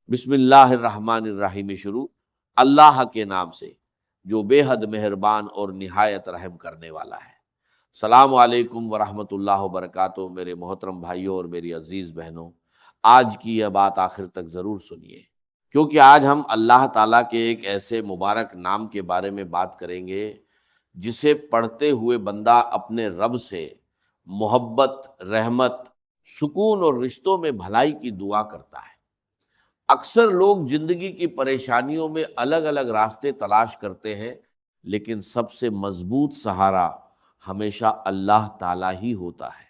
बिस्मिल्लाहिर्रहमानिर्रहीम शुरू अल्लाह के नाम से जो बेहद मेहरबान और निहायत रहम करने वाला है। सलाम अलैकुम वरहमतुल्लाह वबरकातुहू। मेरे मोहतरम भाइयों और मेरी अजीज़ बहनों, आज की यह बात आखिर तक ज़रूर सुनिए, क्योंकि आज हम अल्लाह ताला के एक ऐसे मुबारक नाम के बारे में बात करेंगे जिसे पढ़ते हुए बंदा अपने रब से मोहब्बत, रहमत, सुकून और रिश्तों में भलाई की दुआ करता है। अक्सर लोग जिंदगी की परेशानियों में अलग अलग रास्ते तलाश करते हैं, लेकिन सबसे मजबूत सहारा हमेशा अल्लाह ताला ही होता है।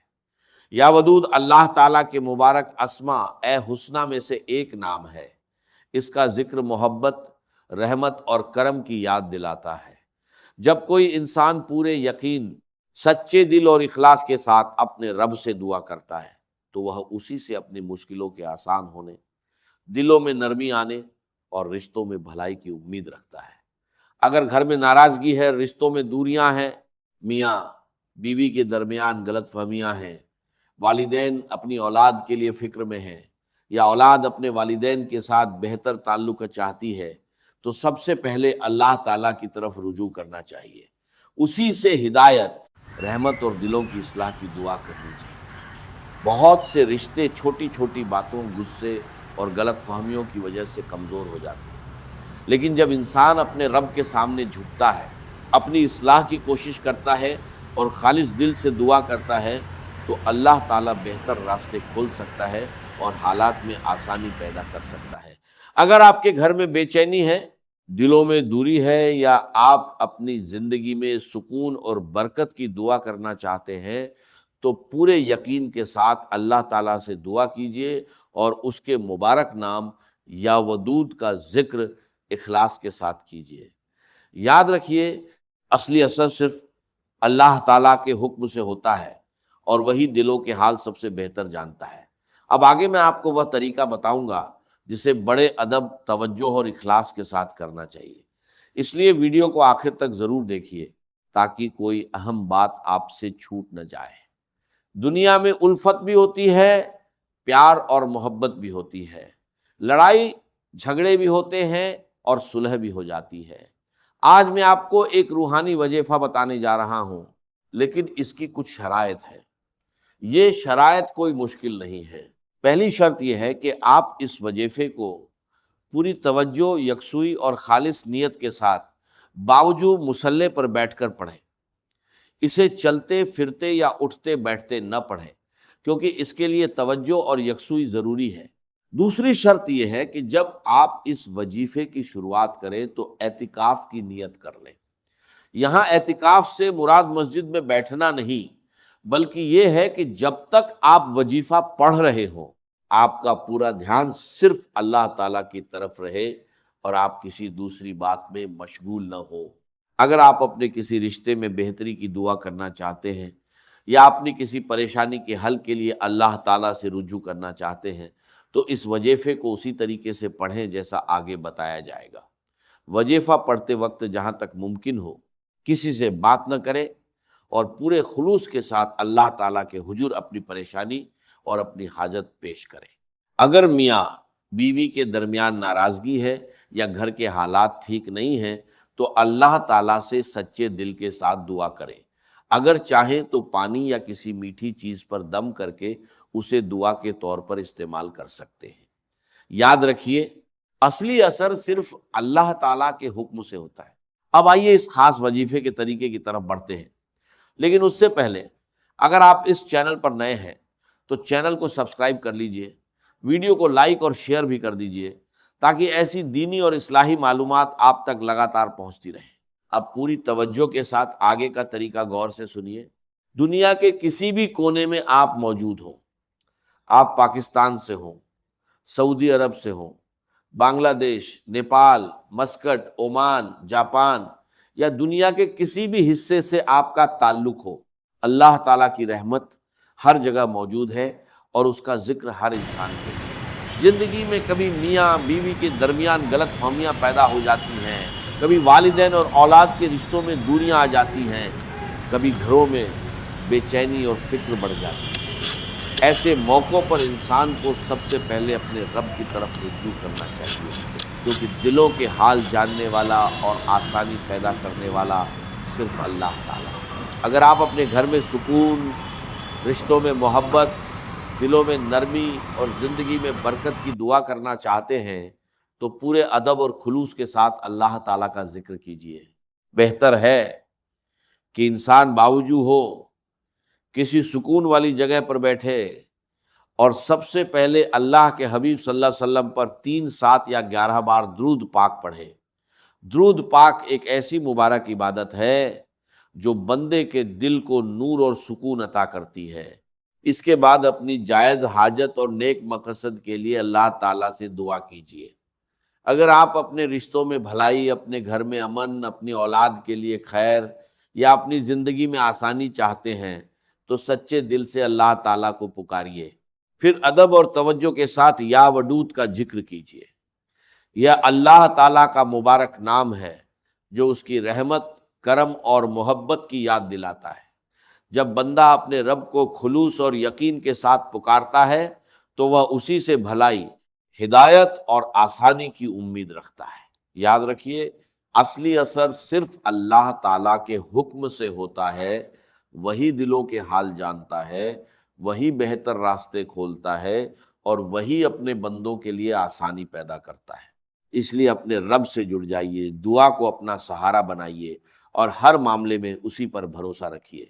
या वदूद अल्लाह ताला के मुबारक अस्मा ए हुस्ना में से एक नाम है। इसका जिक्र मोहब्बत, रहमत और करम की याद दिलाता है। जब कोई इंसान पूरे यकीन, सच्चे दिल और इखलास के साथ अपने रब से दुआ करता है तो वह उसी से अपनी मुश्किलों के आसान होने, दिलों में नरमी आने और रिश्तों में भलाई की उम्मीद रखता है। अगर घर में नाराजगी है, रिश्तों में दूरियां हैं, मियाँ बीवी के दरमियान गलतफहमियां हैं, वालिदैन अपनी औलाद के लिए फिक्र में हैं या औलाद अपने वालिदैन के साथ बेहतर ताल्लुक चाहती है, तो सबसे पहले अल्लाह ताला की तरफ रुजू करना चाहिए। उसी से हिदायत, रहमत और दिलों की इस्लाह की दुआ करनी चाहिए। बहुत से रिश्ते छोटी छोटी बातों, गुस्से और गलत फहमियों की वजह से कमज़ोर हो जाते हैं, लेकिन जब इंसान अपने रब के सामने झुकता है, अपनी इस्लाह की कोशिश करता है और खालिस दिल से दुआ करता है, तो अल्लाह ताला बेहतर रास्ते खोल सकता है और हालात में आसानी पैदा कर सकता है। अगर आपके घर में बेचैनी है, दिलों में दूरी है, या आप अपनी ज़िंदगी में सुकून और बरकत की दुआ करना चाहते हैं, तो पूरे यकीन के साथ अल्लाह ताला से दुआ कीजिए और उसके मुबारक नाम या वदूद का जिक्र इखलास के साथ कीजिए। याद रखिए, असली असर सिर्फ अल्लाह ताला के हुक्म से होता है और वही दिलों के हाल सबसे बेहतर जानता है। अब आगे मैं आपको वह तरीका बताऊंगा जिसे बड़े अदब, तवज्जो और इखलास के साथ करना चाहिए। इसलिए वीडियो को आखिर तक ज़रूर देखिए ताकि कोई अहम बात आपसे छूट न जाए। दुनिया में उल्फत भी होती है, प्यार और मोहब्बत भी होती है, लड़ाई झगड़े भी होते हैं और सुलह भी हो जाती है। आज मैं आपको एक रूहानी वजीफा बताने जा रहा हूँ, लेकिन इसकी कुछ शराइत है। ये शराइत कोई मुश्किल नहीं है। पहली शर्त यह है कि आप इस वजीफे को पूरी तवज्जो, यकसुई और खालिस नीयत के साथ बावजूद मुसल्ले पर बैठकर पढ़ें। इसे चलते फिरते या उठते बैठते न पढ़ें, क्योंकि इसके लिए तवज्जो और यकसुई ज़रूरी है। दूसरी शर्त यह है कि जब आप इस वजीफे की शुरुआत करें तो एतिकाफ की नीयत कर लें। यहाँ एतिकाफ से मुराद मस्जिद में बैठना नहीं, बल्कि ये है कि जब तक आप वजीफा पढ़ रहे हो, आपका पूरा ध्यान सिर्फ अल्लाह ताला की तरफ रहे और आप किसी दूसरी बात में मशगूल न हो। अगर आप अपने किसी रिश्ते में बेहतरी की दुआ करना चाहते हैं या अपनी किसी परेशानी के हल के लिए अल्लाह ताला से रुजू करना चाहते हैं, तो इस वजीफे को उसी तरीके से पढ़ें जैसा आगे बताया जाएगा। वजीफा पढ़ते वक्त जहाँ तक मुमकिन हो किसी से बात न करें और पूरे खुलूस के साथ अल्लाह ताला के हुजूर अपनी परेशानी और अपनी हाजत पेश करें। अगर मियाँ बीवी के दरमियान नाराज़गी है या घर के हालात ठीक नहीं हैं, तो अल्लाह ताला से सच्चे दिल के साथ दुआ करें। अगर चाहें तो पानी या किसी मीठी चीज़ पर दम करके उसे दुआ के तौर पर इस्तेमाल कर सकते हैं। याद रखिए, असली असर सिर्फ अल्लाह ताला के हुक्म से होता है। अब आइए इस खास वजीफे के तरीके की तरफ बढ़ते हैं, लेकिन उससे पहले अगर आप इस चैनल पर नए हैं तो चैनल को सब्सक्राइब कर लीजिए, वीडियो को लाइक और शेयर भी कर दीजिए, ताकि ऐसी दीनी और इस्लाही मालूमात आप तक लगातार पहुंचती रहें। अब पूरी तवज्जो के साथ आगे का तरीका गौर से सुनिए। दुनिया के किसी भी कोने में आप मौजूद हो, आप पाकिस्तान से हो, सऊदी अरब से हो, Bangladesh, Nepal, Muscat, Oman, Japan या दुनिया के किसी भी हिस्से से आपका ताल्लुक हो, अल्लाह ताला की रहमत हर जगह मौजूद है और उसका जिक्र हर इंसान के लिए। ज़िंदगी में कभी मियाँ बीवी के दरमियान गलत फहमियाँ पैदा हो जाती हैं, कभी वालिदैन और औलाद के रिश्तों में दूरियां आ जाती हैं, कभी घरों में बेचैनी और फिक्र बढ़ जाती है। ایسے موقعوں پر انسان کو سب سے پہلے اپنے رب کی طرف رجوع کرنا چاہیے، کیونکہ دلوں کے حال جاننے والا اور آسانی پیدا کرنے والا صرف اللہ تعالیٰ ہے۔ اگر آپ اپنے گھر میں سکون، رشتوں میں محبت، دلوں میں نرمی اور زندگی میں برکت کی دعا کرنا چاہتے ہیں تو پورے ادب اور خلوص کے ساتھ اللہ تعالیٰ کا ذکر کیجیے۔ بہتر ہے کہ انسان باوجود ہو کسی سکون والی جگہ پر بیٹھے اور سب سے پہلے اللہ کے حبیب صلی اللہ علیہ وسلم پر 3، 7 یا 11 بار درود پاک پڑھے۔ درود پاک ایک ایسی مبارک عبادت ہے جو بندے کے دل کو نور اور سکون عطا کرتی ہے۔ اس کے بعد اپنی جائز حاجت اور نیک مقصد کے لیے اللہ تعالیٰ سے دعا کیجیے۔ اگر آپ اپنے رشتوں میں بھلائی، اپنے گھر میں امن، اپنی اولاد کے لیے خیر یا اپنی زندگی میں آسانی چاہتے ہیں تو سچے دل سے اللہ تعالیٰ کو پکاریے، پھر ادب اور توجہ کے ساتھ یا ودود کا ذکر کیجیے۔ یہ اللہ تعالیٰ کا مبارک نام ہے جو اس کی رحمت، کرم اور محبت کی یاد دلاتا ہے۔ جب بندہ اپنے رب کو خلوص اور یقین کے ساتھ پکارتا ہے تو وہ اسی سے بھلائی، ہدایت اور آسانی کی امید رکھتا ہے۔ یاد رکھیے، اصلی اثر صرف اللہ تعالیٰ کے حکم سے ہوتا ہے۔ وہی دلوں کے حال جانتا ہے، وہی بہتر راستے کھولتا ہے اور وہی اپنے بندوں کے لیے آسانی پیدا کرتا ہے۔ اس لیے اپنے رب سے جڑ جائیے، دعا کو اپنا سہارا بنائیے اور ہر معاملے میں اسی پر بھروسہ رکھیے۔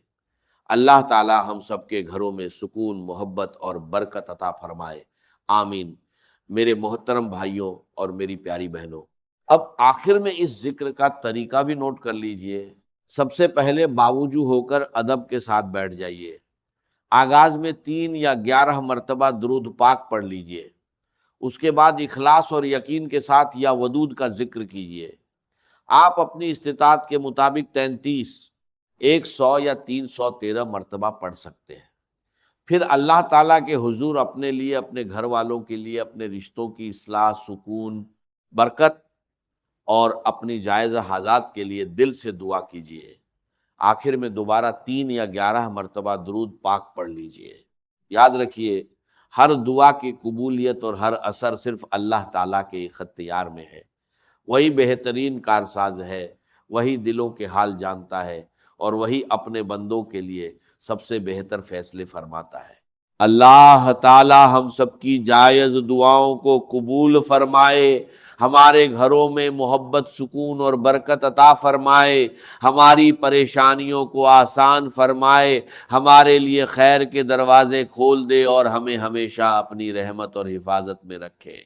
اللہ تعالی ہم سب کے گھروں میں سکون، محبت اور برکت عطا فرمائے، آمین۔ میرے محترم بھائیوں اور میری پیاری بہنوں، اب آخر میں اس ذکر کا طریقہ بھی نوٹ کر لیجئے۔ سب سے پہلے باوجود ہو کر ادب کے ساتھ بیٹھ جائیے۔ آغاز میں 3 یا 11 مرتبہ درود پاک پڑھ لیجئے۔ اس کے بعد اخلاص اور یقین کے ساتھ یا ودود کا ذکر کیجئے۔ آپ اپنی استطاعت کے مطابق 33، 100 یا 313 مرتبہ پڑھ سکتے ہیں۔ پھر اللہ تعالیٰ کے حضور اپنے لیے، اپنے گھر والوں کے لیے، اپنے رشتوں کی اصلاح، سکون، برکت اور اپنی جائز حاجات کے لیے دل سے دعا کیجیے۔ آخر میں دوبارہ 3 یا 11 مرتبہ درود پاک پڑھ لیجیے۔ یاد رکھیے، ہر دعا کی قبولیت اور ہر اثر صرف اللہ تعالیٰ کے اختیار میں ہے۔ وہی بہترین کارساز ہے، وہی دلوں کے حال جانتا ہے اور وہی اپنے بندوں کے لیے سب سے بہتر فیصلے فرماتا ہے۔ اللہ تعالی ہم سب کی جائز دعاؤں کو قبول فرمائے، ہمارے گھروں میں محبت، سکون اور برکت عطا فرمائے، ہماری پریشانیوں کو آسان فرمائے، ہمارے لیے خیر کے دروازے کھول دے اور ہمیں ہمیشہ اپنی رحمت اور حفاظت میں رکھے۔